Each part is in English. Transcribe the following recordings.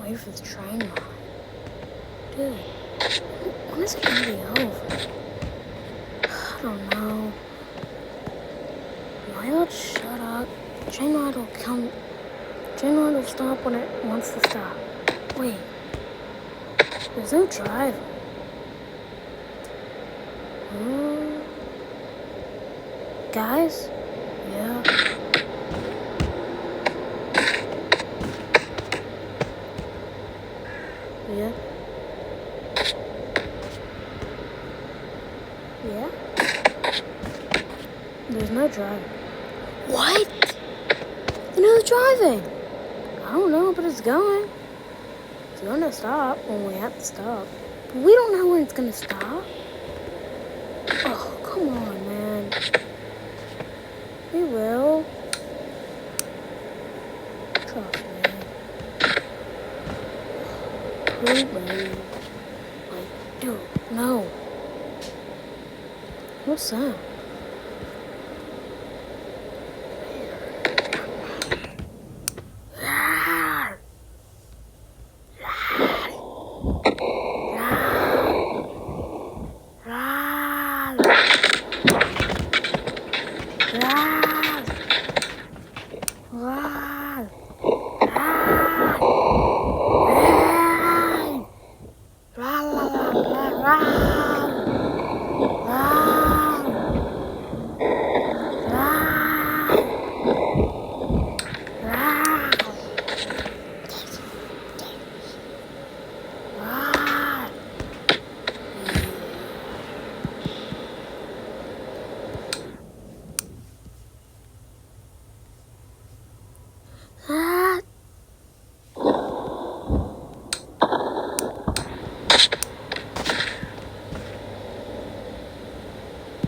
wait for the train ride. Dude, when is it gonna be over? I don't know. Am I allowed to shut up? Train ride will come. Train ride will stop when it wants to stop. Wait. There's no driver. Guys? Yeah. Yeah. Yeah? There's no driver. What? You know who's driving? I don't know, but it's going. It's gonna stop when we have to stop. But we don't know when it's gonna stop. Oh, come on, man. We will. Trust me. We will. Like, dude, no. What's that?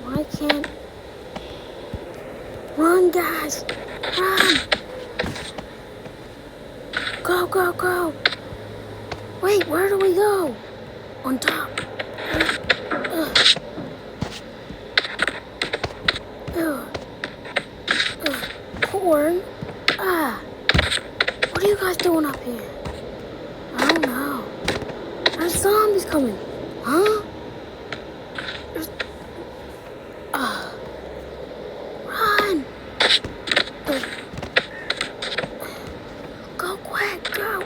Why can't... Run, guys! Run! Go, go, go! Wait, where do we go? On top. Corn? What are you guys doing up here? I don't know. There's zombies coming. Huh? Run! Go quick, go!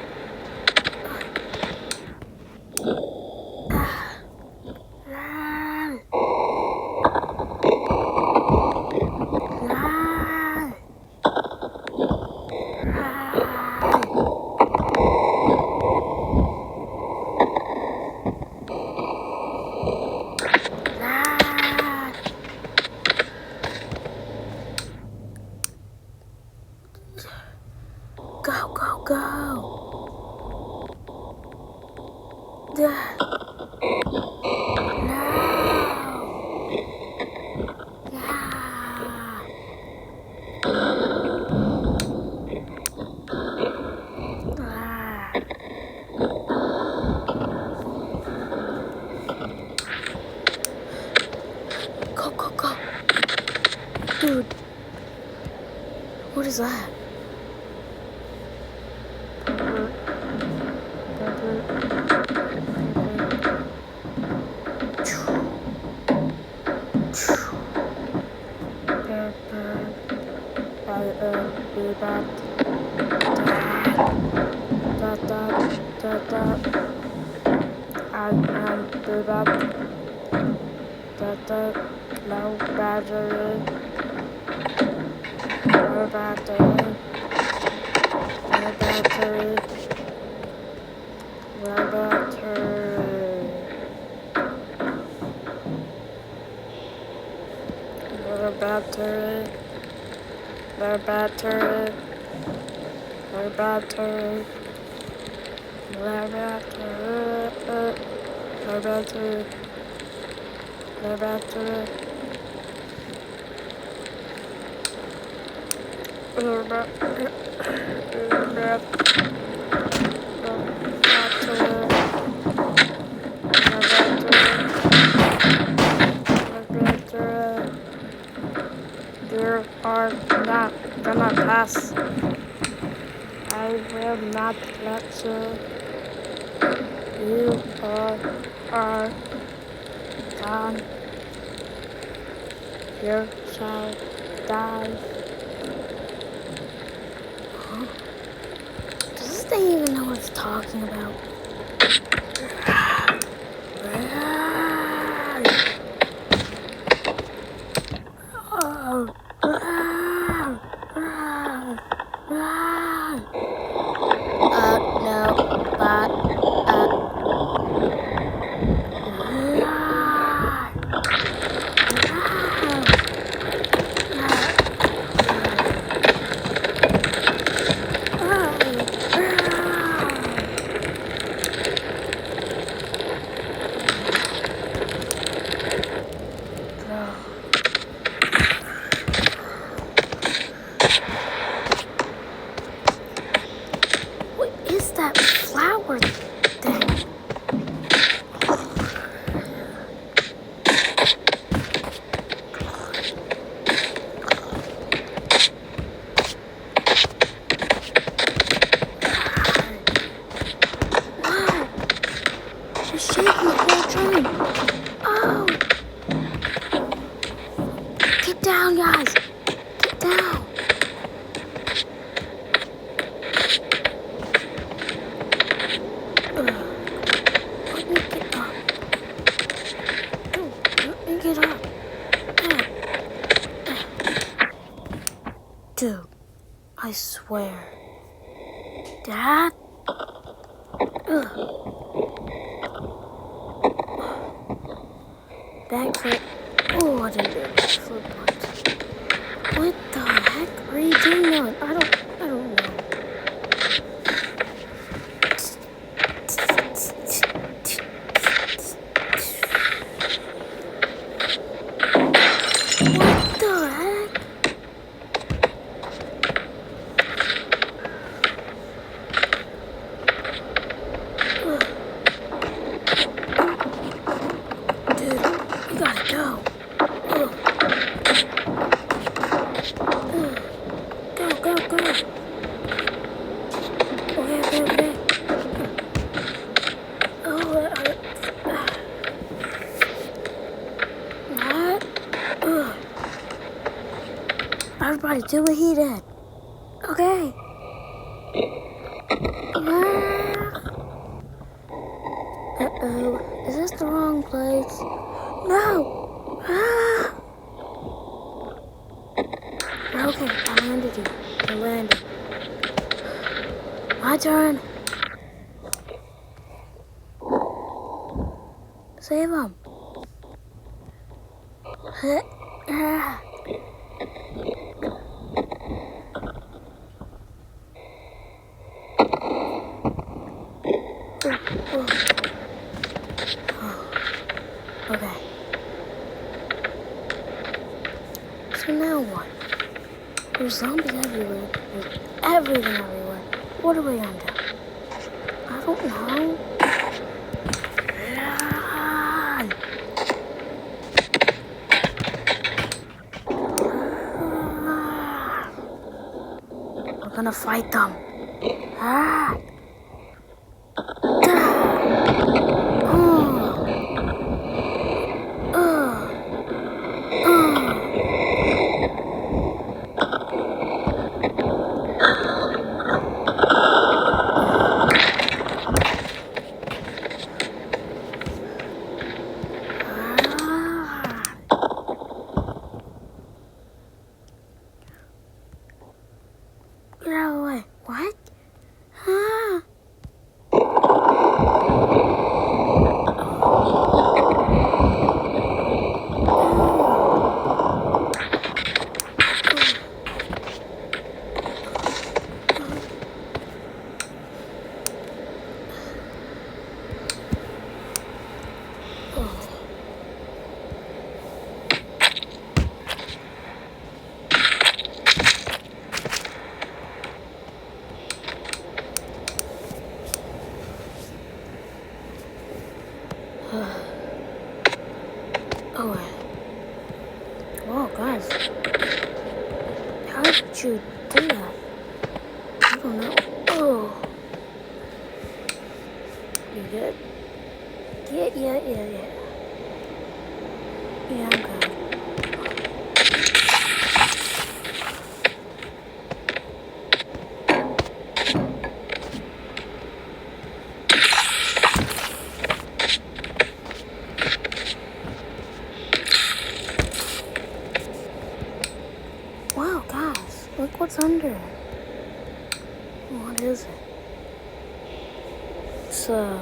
Run! Run! Go, go, go! No! Go, go, go! Dude, what is that? Low battery, low battery, low battery, low battery, low battery, low battery, low battery, low battery, low battery. Go back to it. Go back to it. Go back to it. Go back to it. You are not gonna pass. I will not let you. You are gone. You shall die. Huh? Does this thing even know what it's talking about? No, but, what is that flower thing? Wow, it's shaking the whole train. Oh, get down, guys. Get down. Let me get up. Oh, let me get up. Dude, I swear. Dad? Backflip. Oh, I didn't do a backflip once. What the heck are you doing? I don't know. What the heck? Dude, you gotta go. Go. Okay. What? Everybody do what he did. Okay. Uh-oh. Is this the wrong place? No! Ah! Okay, I landed you. I landed. My turn. Save him. Okay. So now what? There's zombies everywhere. There's everything everywhere. What are we gonna do? I don't know. We're gonna fight them. Get out of the way. What? Whoa, guys. How did you do that? I don't know. You good? Yeah. Yeah, I'm good. Wow, guys, look what's under. What is it? It's a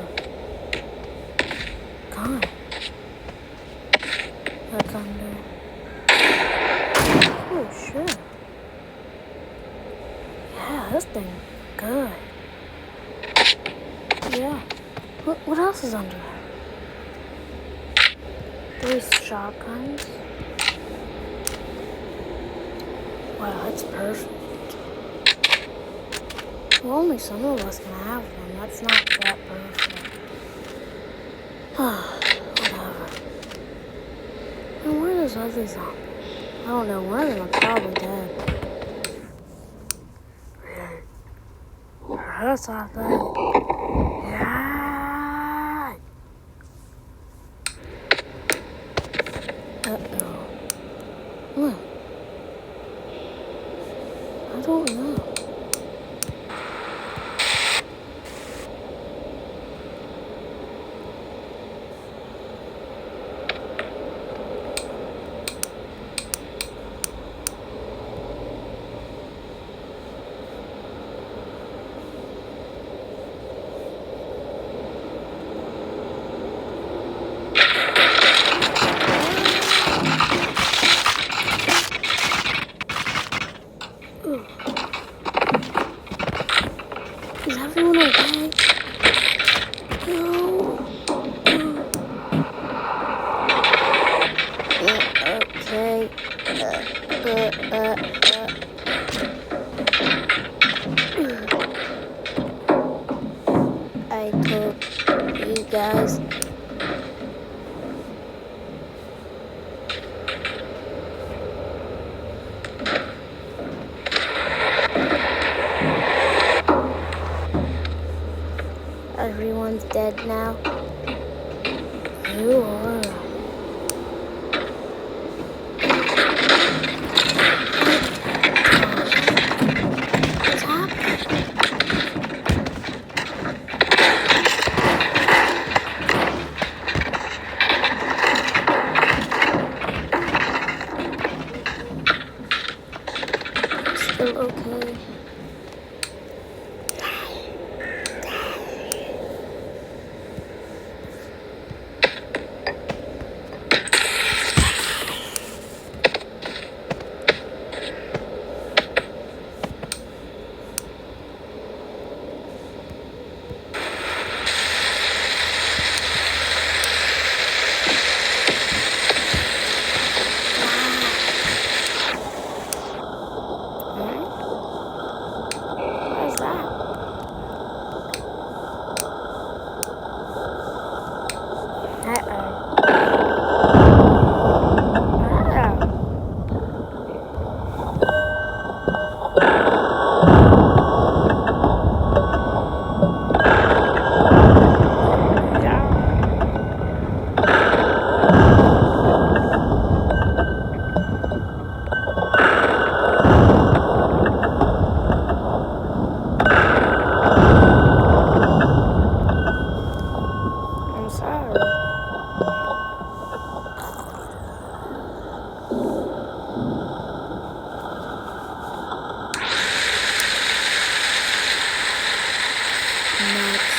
gun. That's under. Oh shit. Yeah, this thing good. Yeah. What else is under there? 3 shotguns. Wow, that's perfect. Well, only some of us can have one. That's not that perfect. Whatever. And where are those other zombies? I don't know. One of them are probably dead. That's not that. Yeah. Uh-oh. What? I don't know. Is everyone okay? No. Okay. I hope you guys everyone's dead now. You are. What's happening? Still okay. What is that? Uh-oh. I'm sorry. Nuts.